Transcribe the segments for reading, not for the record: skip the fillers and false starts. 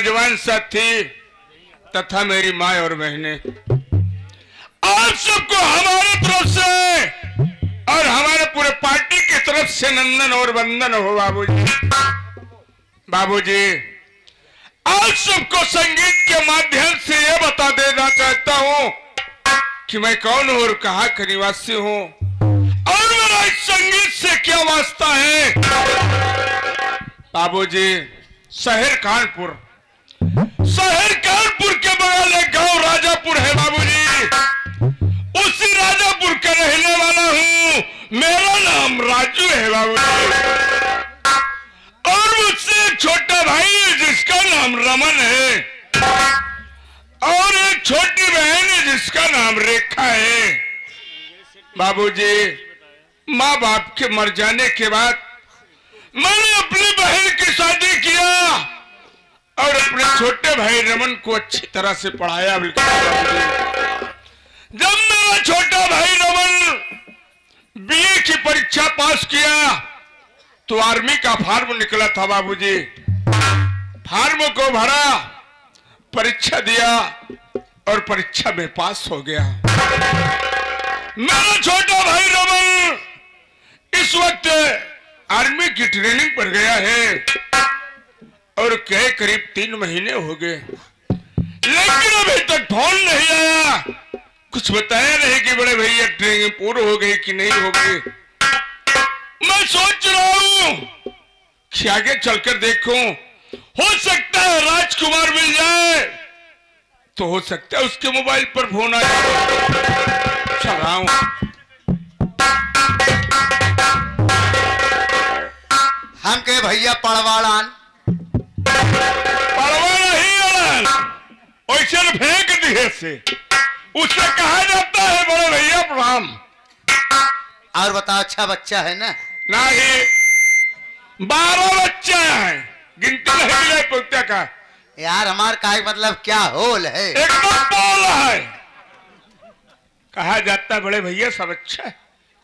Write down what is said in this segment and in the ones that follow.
नौजवान साथी तथा मेरी माँ और बहनें, आप सबको हमारे तरफ से और हमारे पूरे पार्टी की तरफ से नंदन और वंदन हो बाबूजी। बाबूजी, आप सबको संगीत के माध्यम से ये बता देना चाहता हूँ कि मैं कौन हूँ और कहाँ का निवासी हूँ और मेरा इस संगीत से क्या वास्ता है। बाबूजी, शहर कानपुर के बगल एक गांव राजापुर है बाबूजी। उसी राजापुर का रहने वाला हूँ, मेरा नाम राजू है बाबूजी। और मुझसे एक छोटा भाई है जिसका नाम रमन है और एक छोटी बहन है जिसका नाम रेखा है। बाबूजी, माँ बाप के मर जाने के बाद मैंने अपनी बहन की शादी किया और अपने छोटे भाई रमन को अच्छी तरह से पढ़ाया। जब मेरा छोटा भाई रमन बीए की परीक्षा पास किया तो आर्मी का फार्म निकला था बाबूजी। फार्म को भरा, परीक्षा दिया और परीक्षा में पास हो गया। मेरा छोटा भाई रमन इस वक्त आर्मी की ट्रेनिंग पर गया है और कई करीब 3 महीने हो गए, लेकिन अभी तक फोन नहीं आया, कुछ बताया नहीं कि बड़े भैया ट्रेनिंग पूरी हो गई कि नहीं हो गई। मैं सोच रहा हूँ कि आगे चलकर देखूं, हो सकता है राजकुमार मिल जाए तो हो सकता है उसके मोबाइल पर फोन आ जाए। चल रहा हूं। हम के भैया पड़वाड़ान वैसे फेंक दिए से उससे कहा जाता है बड़े भैया प्रणाम। और बताओ, अच्छा बच्चा है ना? नहीं, 12 बच्चे हैं, गिनती नहीं मिले पुत्या का। यार हमार का मतलब क्या होल है? एकदम बोल है। कहा जाता है बड़े भैया सब अच्छा है,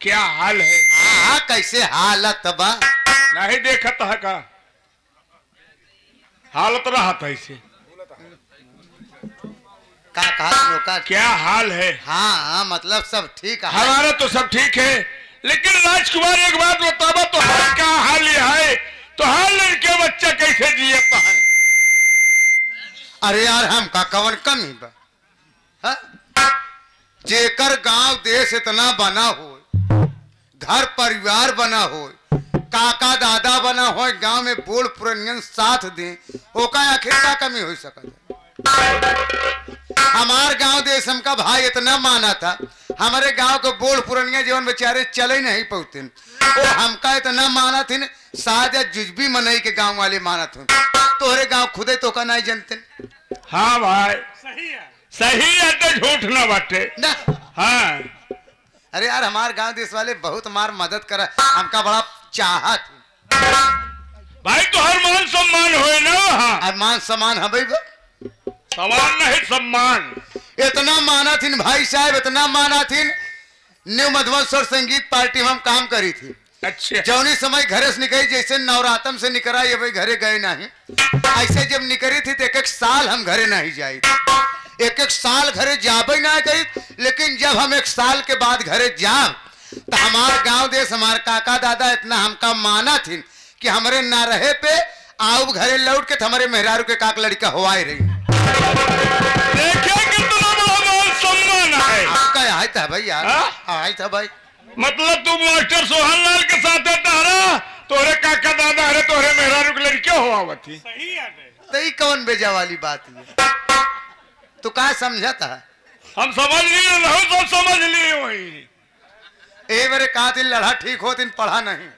क्या हाल है? हाँ, कैसे हालत बा? नहीं देखा था का हालत रहा था इसे का कहा का क्या हाल है? हाँ, मतलब सब ठीक है। हमारा तो सब ठीक है, लेकिन राजकुमार एक बात बतावा तो हाल क्या हाल है, तो हाल लड़के बच्चा कैसे जियता है? अरे यार हम का कवन कमी बा? जेकर गांव देश इतना बना हो, घर परिवार बना हो, काका दादा बना हो, गांव में बूढ़ पुरनियन साथ दे, ओका आखिर का कमी हो सकता? हमार गांव देश हमका भाई इतना माना था, हमारे गांव के बूढ़ पुरनिया जीवन बेचारे चले नहीं पहुंचते, वो हमका इतना माना थी, शायद जुजबी मनई के गांव वाले माना थे, तोहरे गांव खुदे तो का नहीं जानते। हाँ भाई, सही है तो झूठ ना बाटे ना। हाँ, अरे यार हमार गांव देश वाले बहुत हमार मदद करा, हमका बड़ा चाहत भाई। तो हर मान सम्मान होए ना? हाँ, मान सम्मान है भाई, सम्मान नहीं सम्मान। इतना माना थी भाई साहब, इतना माना थी। न्यू मधुवंशर संगीत पार्टी में हम काम करी थी। अच्छा, जौनी समय घरे से निकली, जैसे नवरातम से निकला ये भाई घरे गए नहीं, ऐसे जब निकली थी तो 1-1 साल हम घरे नहीं जाए, 1-1 साल घरे जाबे ना करी। लेकिन जब हम 1 साल के बाद घरे जाब तो हमार गांव देश हमार काका दादा इतना हमका माना थी कि हमारे ना रहे पे आओ घरे लौट के हमारे मेहरारू के काक लड़का हुआई रही। देखिए कितना बड़ा मान सम्मान है आपका आई था भाई यार, आई था भाई। मतलब तू मास्टर सोहन लाल के साथ तारा तोरे काका दादा अरे तोरे मेहरारू के लड़के हुआ थी। सही है, तो कौन बेजा वाली बात है? तू क्या समझा था? हम समझ लिए, सब समझ लिए। वही ए मेरे का दिन लड़ा ठीक हो, दिन पढ़ा नहीं।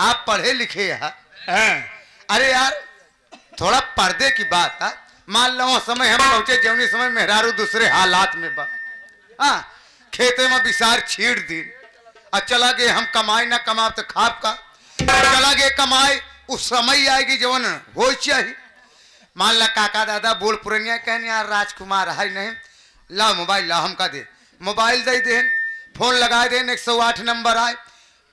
आप पढ़े लिखे हैं। अरे यार थोड़ा पर्दे की बात है। मान लो समय हम पहुंचे, जौनी समय मेहरारू दूसरे हालात में बा, हाँ खेते में बिसार छीड़ दी और चला गए हम कमाई ना कमा तो खाप का चला गए कमाई। उस समय आएगी जवन हो चाहिए। मान ला काका दादा बोल पुरनिया कहने यार राजकुमार है नहीं, ला मोबाइल ला हमका दे, मोबाइल दे दे, फोन लगा दे, 108 नंबर आए,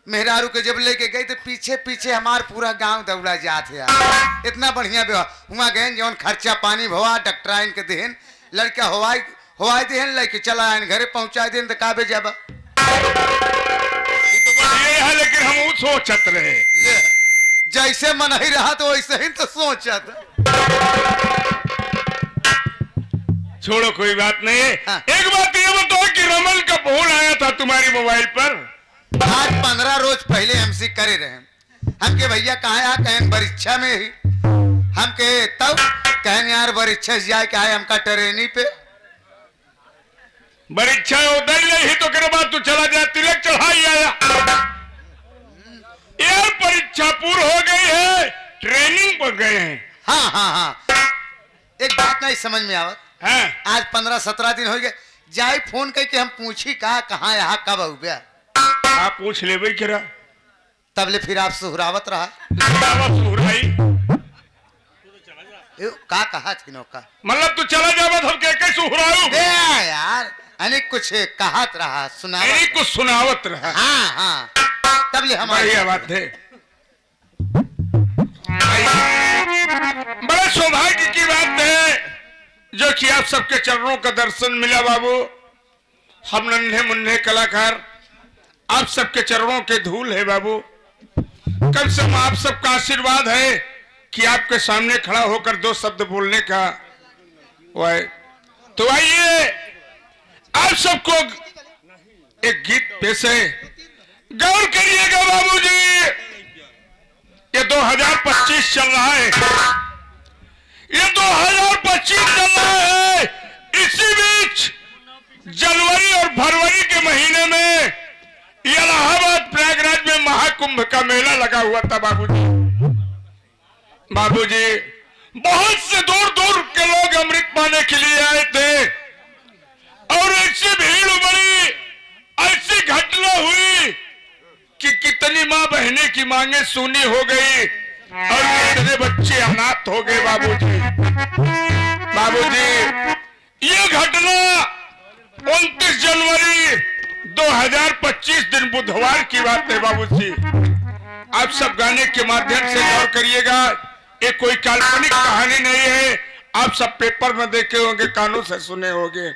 मेहरारू के जब लेके गई तो पीछे पीछे हमार पूरा गांव दौड़ा जात है यार। इतना बढ़िया व्यवहार हुआ गए जौन खर्चा पानी भवा डॉक्टर आइन के देहन लड़का हवाई देहन लेके चला आइन घरे पहुंचा देन तो काबे जाबा ये है, लेकिन हम वो सोचत रहे ले, जैसे मन ही रहा तो वैसे ही तो सोचत। छोड़ो कोई बात नहीं। हाँ। एक बात ये बताओ कि रमन का फोन आया था तुम्हारी मोबाइल पर? आज 15 रोज पहले हमसे करे रहे हमके भैया कहा कहें परीक्षा में ही हमके तब कहें यार परीक्षा से जाए के आए हमका ट्रेनी पे परीक्षा उधर नहीं तो करे बाद तू चला जा तिलक चढ़ाई आया यार। परीक्षा पूर्ण हो गई है, ट्रेनिंग पर गए हैं। हाँ हाँ हाँ एक बात नहीं समझ में आवत हाँ। आज 15-17 दिन हो गए जाए फोन करके हम पूछी कहाँ यहाँ कब हो गया आप पूछ ले भाई करा तब ले फिर आप सुहरावत रहा का कहा थी नौका मतलब तू चला जावा हम के सुहराऊ यार अनेक कुछ कहत रहा सुनावत कुछ सुनावत रहा। हाँ हाँ तब ले हमारी बात है। बड़े सौभाग्य की बात है जो कि आप सबके चरणों का दर्शन मिला बाबू। हम नन्हे मुन्ने कलाकार आप सबके चरणों के धूल है बाबू। कम से कम आप सबका आशीर्वाद है कि आपके सामने खड़ा होकर 2 शब्द बोलने का वह। तो आइए आप सबको एक गीत पेश है, गौर करिएगा बाबूजी। ये 2025 चल रहा है, ये 2025 चल रहा है। इसी बीच जनवरी और फरवरी के महीने में इलाहाबाद प्रयागराज में महाकुंभ का मेला लगा हुआ था बाबूजी। बाबूजी बहुत से दूर दूर के लोग अमृत पाने के लिए आए थे और ऐसी भीड़ उमड़ी, ऐसी घटना हुई कि कितनी माँ बहने की मांगे सूनी हो गई और कितने बच्चे अनाथ हो गए बाबूजी। बाबूजी ये घटना 29 जनवरी 2025 दिन बुधवार की बात है बाबूजी। आप सब गाने के माध्यम से गौर करिएगा, ये कोई काल्पनिक कहानी नहीं है। आप सब पेपर में देखे होंगे, कानों से सुने होंगे।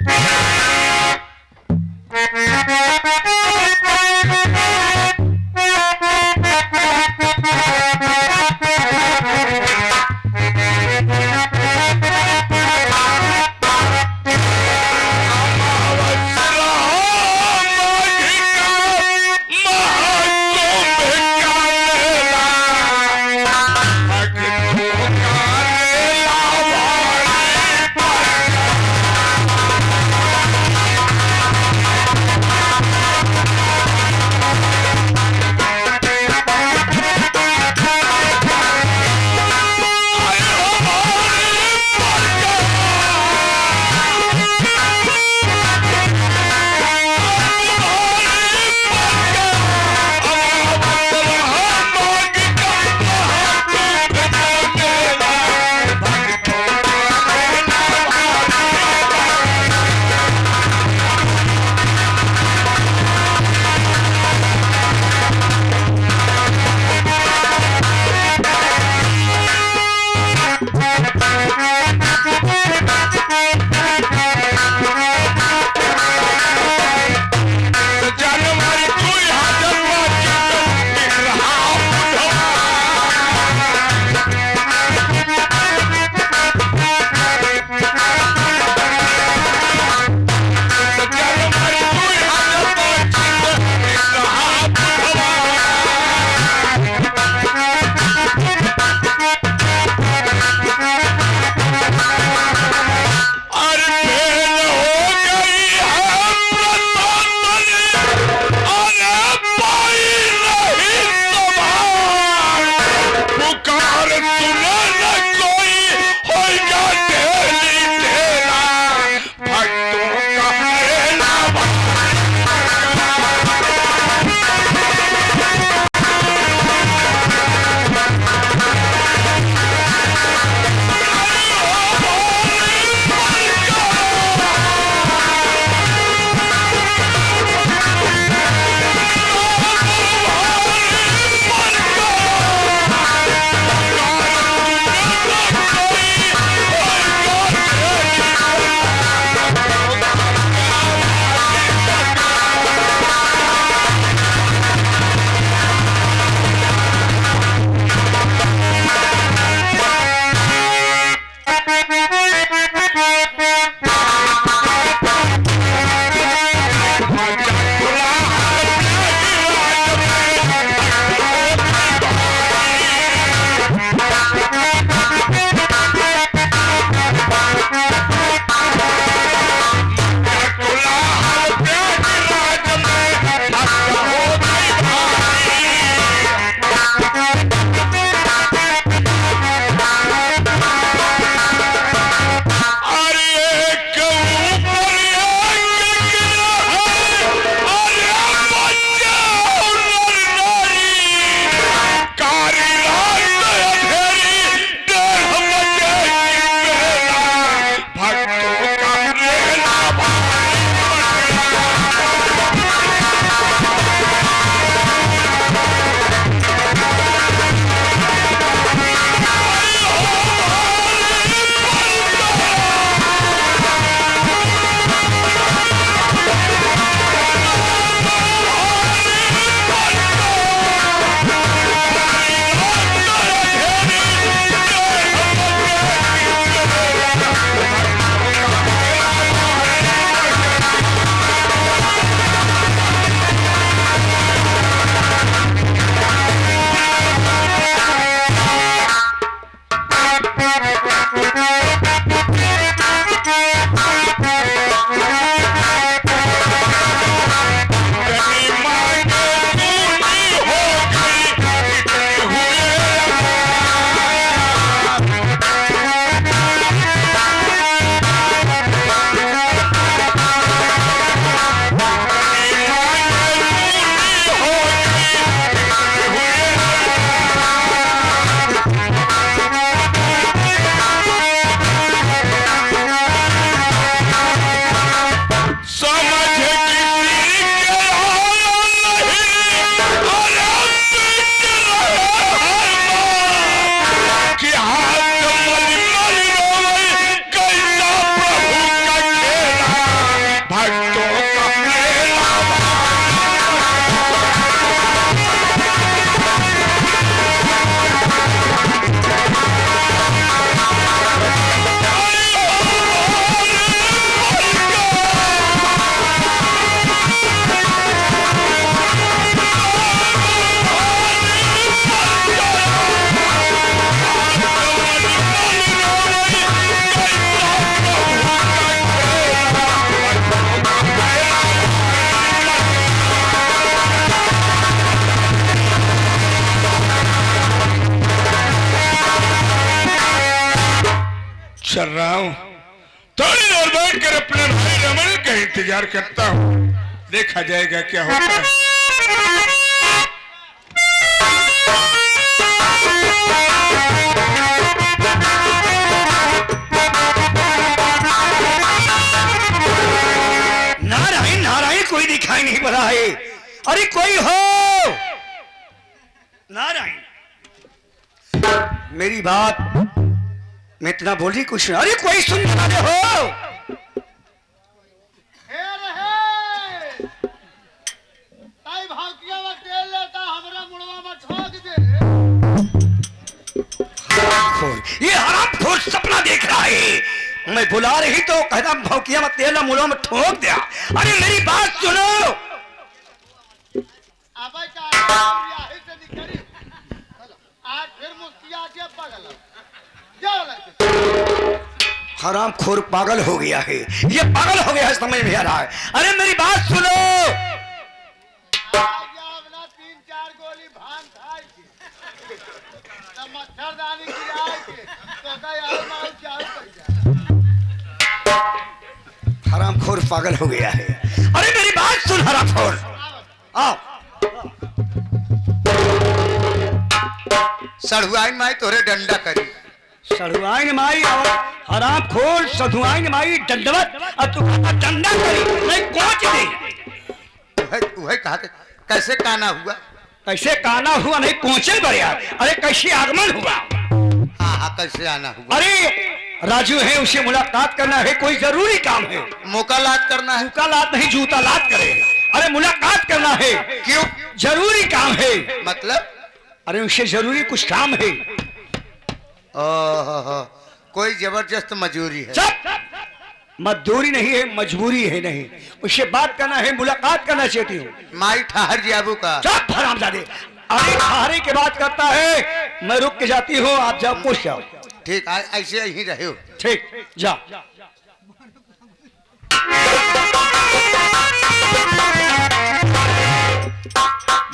चल रहा हूँ, थोड़ी देर बैठ कर अपने भाई रमन का इंतजार करता हूँ, देखा जाएगा क्या होता है। नारायण नारायण, कोई दिखाई नहीं पड़ा है। अरे कोई हो, नारायण, मेरी बात मैं इतना बोल रही कुछ नहीं। अरे कोई सुन वाले हो? ये हरामखोर सपना देख रहा है। मैं बुला रही तो कहता भौकिया मत तेल मुड़वा में ठोक दिया। अरे मेरी बात सुनो, हरामखोर पागल हो गया है, ये पागल हो गया है, समझ में आ रहा है। अरे मेरी बात सुनो, 3-4 गोली भांग खाए मच्छरदानी गिराए हरामखोर पागल हो गया है। अरे मेरी बात सुन हरामखोर, आओ। सड़ुआइन माई तोरे डंडा करी, सड़ुआइन माई और हरामखोर सधुआइन माई दंडवत, और तू डंडा करी नहीं कोच दे। वह कहा कैसे काना हुआ? कैसे काना हुआ नहीं पहुंचे बड़े यार। अरे कैसे आगमन हुआ? हाँ हाँ, कैसे आना हुआ? अरे राजू है, उसे मुलाकात करना है, कोई जरूरी काम है। मौका लात करना है? मौका लात नहीं, जूता लात करे। अरे मुलाकात करना है। क्यों? जरूरी काम है। मतलब? अरे उसे जरूरी कुछ काम है। ओह, कोई जबरदस्त मजूरी है? मजदूरी नहीं है, मजबूरी है। नहीं, उससे बात करना है, मुलाकात करना चाहती हूँ। माई ठहर जाबू का? चुप हरामजादे। अरे ठहरे की बात करता है, मैं रुक के जाती हूँ, आप जाओ पूछ जाओ। ठीक, ऐसे ही रहे हो। ठीक, जा।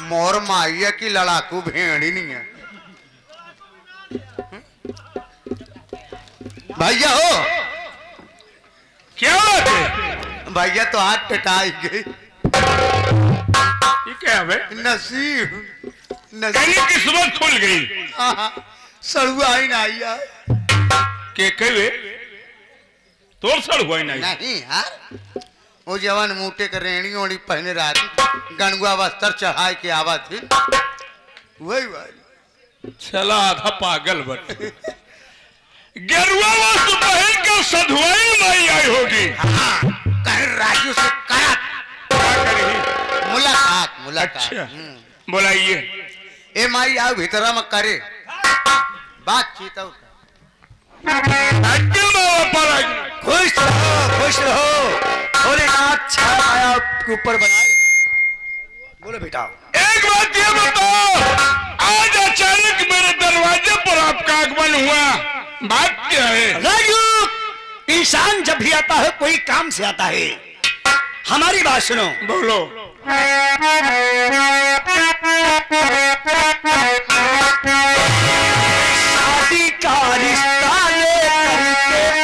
मोर माइया की लड़ाकू भेड़ी नहीं है। भैया हो, क्या बात है? भैया तो हाथ टटाई गई। ये क्या है? नसीब कहने की सुबह खुल गई। सड़ुआइन आई है। के कहे तोर सड़ हुआ नहीं? नहीं यार, वो जवान मूटे के रेणी ओढ़ी पहने रात गणगुआ बस्तर चढ़ाए के आवा थी, वही भाई। चला आधा पागल बट गेरुआ वस्तु पहन कर सधुआई माई आई होगी। हाँ, कहीं राजू से करा मुलाकात। मुलाकात अच्छा, बुलाइए। ए माई आओ भीतरा में करे बातचीत। खुश रहो, खुश रहो। भोलेनाथ छाया के ऊपर बनाए। बोलो बेटा। एक बात ये बताओ, आज अचानक मेरे दरवाजे पर आपका आगमन हुआ, बात क्या है? राजू, इंसान जब भी आता है कोई काम से आता है। हमारी बात सुनो। बोलो। शादी का रिश्ता लेकर के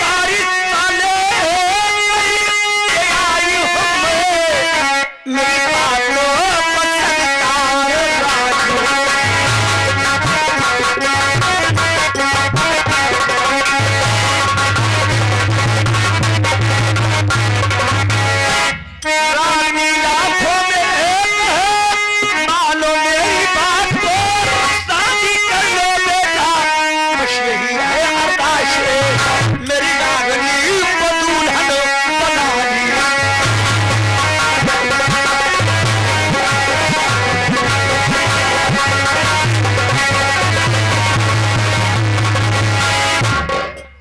आई,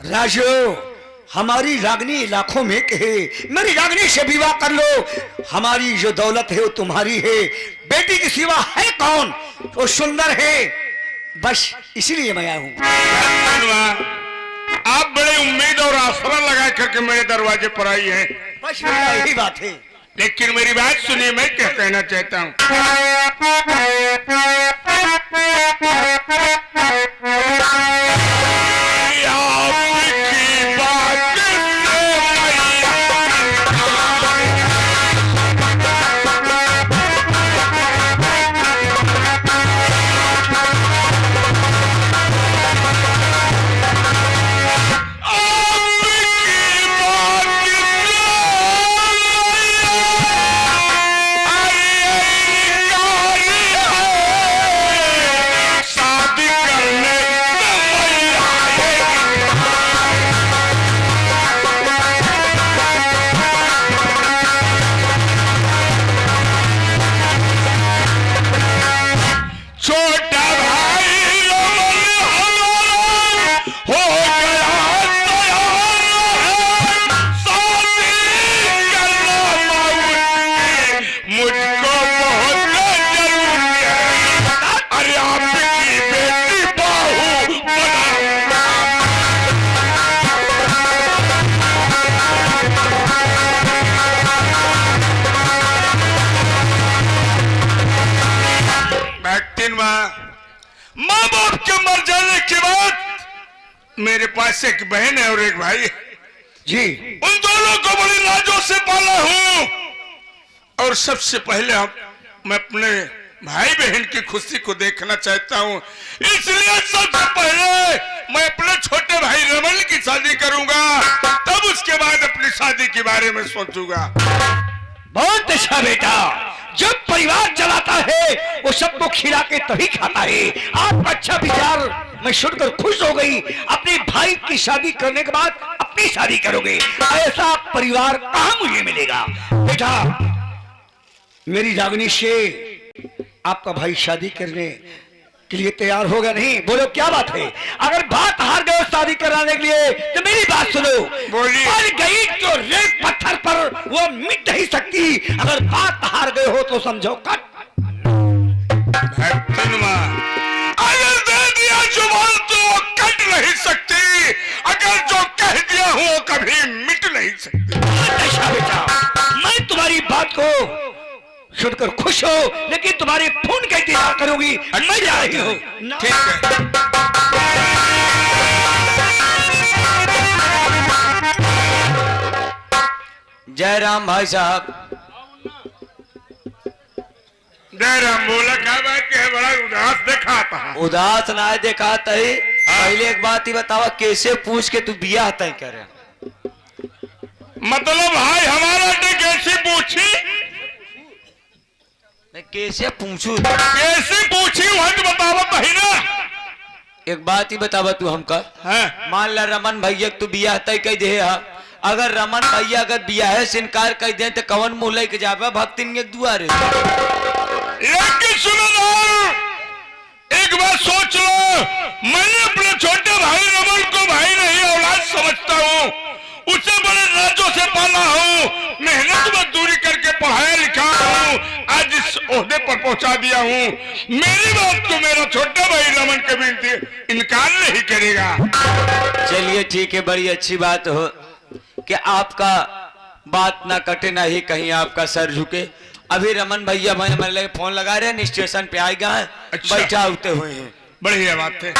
राजू, हमारी रागनी लाखों में कहे, मेरी रागनी से विवाह कर लो। हमारी जो दौलत है वो तुम्हारी है, बेटी की सिवा है कौन? वो सुंदर है, बस इसीलिए मैं आया हूं। आप बड़े उम्मीद और आसरा लगा करके मेरे दरवाजे पर आई हैं। बस बेटा यही बात है। लेकिन मेरी बात सुनिए, मैं क्या कहना चाहता हूँ। आपकी बात से शादी करने छोटा भाई रमन हमारा हो गया तैयार, शादी करना मुझको बहुत जरूरी है। अरे आपकी बेटी बहू बना। माँ बाप के मर जाने के बाद मेरे पास एक बहन है और एक भाई है जी। उन दोनों को बड़ी लाजों से पाला हूँ और सबसे पहले मैं अपने भाई बहन की खुशी को देखना चाहता हूँ, इसलिए सबसे पहले मैं अपने छोटे भाई रमन की शादी करूंगा, तब उसके बाद अपनी शादी के बारे में सोचूंगा। बहुत अच्छा बेटा, जब परिवार चलाता है वो सबको खिला के तभी खाता है। आपका अच्छा विचार मैं सुनकर खुश हो गई। अपने भाई की शादी करने के बाद अपनी शादी करोगे, ऐसा परिवार कहाँ मुझे मिलेगा। बेटा मेरी रागनी से आपका भाई शादी करने के लिए तैयार होगा नहीं? बोलो क्या बात है? अगर बात हार गए शादी कराने के लिए तो मेरी बात सुनो। बोलिए। और गई तो रेत पत्थर पर वो मिट नहीं सकती। अगर बात हार गए हो तो समझो कट। अगर दे दिया जुबान तो वो कट नहीं सकती, अगर जो कह दिया हो वो कभी मिट नहीं सकती। अच्छा बेटा, मैं तुम्हारी बात को सुनकर खुश हो, लेकिन तुम्हारे फोन का इंतजार करूंगी। मैं जा रही हूँ। ठीक है। जय राम भाई साहब। जय राम। बोला क्या बात है? बड़ा उदास देखा था। उदास ना देखा तही। पहले एक बात ही बतावा, कैसे पूछ के तू बिया तय करे? मतलब भाई हमारा ने कैसे पूछी? मैं कैसे पूछू? कैसे पूछी वह तो बतावा तही ना। एक बात ही बतावा तू हमका। हाँ। मान ला रमन भैया तू बिया तय कह दे हा। अगर रमन भैया अगर बिया है से इनकार कर दे तो कवन मुंह लेके जावे भक्तिन के दुआरे? लेकिन सुनो, एक बात सोच लो, मैंने अपने छोटे भाई रमन को भाई नहीं औलाद समझता हूँ, उसे बड़े राजों से पाला हूँ, मेहनत मजदूरी करके पढ़ाया लिखा हूँ, आज इस ओहदे पर पहुंचा दिया हूँ। मेरी बात को मेरा छोटा भाई रमन कभी इनकार नहीं करेगा। चलिए ठीक है, बड़ी अच्छी बात हो कि आपका बात ना कटे ना ही कहीं आपका सर झुके। अभी रमन भैया मेरे लगे फोन लगा रहे हैं, स्टेशन पे आएगा है। अच्छा। बैठा उठते हुए हैं। बढ़िया बात है।